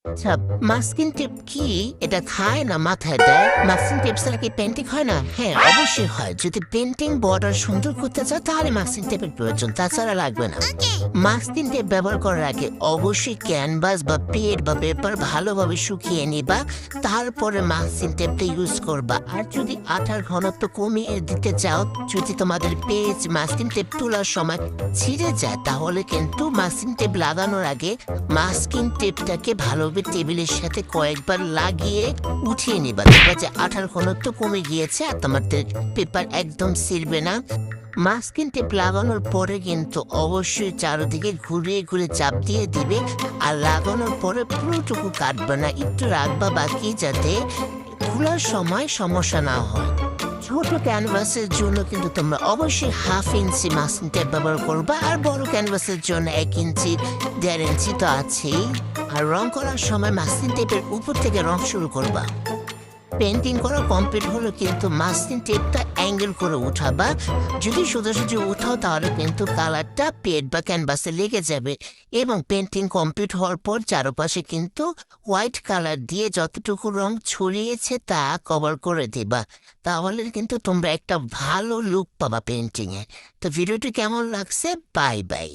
আচ্ছা, masking tape কি? এটা খায় না মাথায় দেয়? মাস্কিং টেপ ছাড়া কি পেন্টিং হয় না? হ্যাঁ, অবশ্যই হয়। যদি পেন্টিং বর্ডার সুন্দর করতে চাও তাহলে মাস্কিং টেপের প্রয়োজন, তাছাড়া লাগবে না। মাস্কিং টেপ ব্যবহার করার আগে অবশ্যই ক্যানভাস বা পেড বা পেপার ভালোভাবে শুকিয়ে নিবা, তারপরে মাস্কিং টেপটা ইউজ করবা। আর যদি আঠার ঘনত্ব কমিয়ে দিতে চাও, যদি তোমাদের পেজ মাস্কিং টেপ তোলার সময় ছিঁড়ে যায়, তাহলে কিন্তু মাস্কিং টেপ লাগানোর আগে মাস্কিং টেপটাকে ভালোভাবে টেবিলের সাথে কয়েকবার লাগিয়ে উঠিয়ে নিবা। দেখবা যে আঠার ঘনত্ব কমে গিয়েছে আর তোমাদের পেপার একদম ছিঁড়বে না। মাস্কিং টেপ লাগানোর পরে কিন্তু অবশ্যই চারদিকে ঘুরিয়ে ঘুরে চাপ দিয়ে দিবে। আর লাগানোর পরে পুরোটুকু কাটবে না, একটু রাখবা বাকি, যাতে খোলার সময় সমস্যা না হয়। ছোট ক্যানভাসের জন্য কিন্তু তোমরা অবশ্যই 1/2 ইঞ্চি মাস্কিং টেপ ব্যবহার করবা, আর বড় ক্যানভাসের জন্য 1 ইঞ্চি 1.5 ইঞ্চি তো আছেই। আর রং করার সময় মাস্কিং টেপের উপর থেকে রং শুরু করবা। পেন্টিং করা কমপ্লিট হলো কিন্তু মাস্কিং টেপটা অ্যাঙ্গেল করে উঠাবা। যদি সোজাসুজি উঠাও তাহলে কিন্তু কালারটা পেড বা ক্যানভাসে লেগে যাবে। এবং পেন্টিং কমপ্লিট হওয়ার পর চারপাশে কিন্তু হোয়াইট কালার দিয়ে যতটুকু রং ছড়িয়েছে তা কভার করে দিবা। তাহলে কিন্তু তোমরা একটা ভালো লুক পাবা পেন্টিংয়ে। তো ভিডিওটি কেমন লাগছে? Bye bye.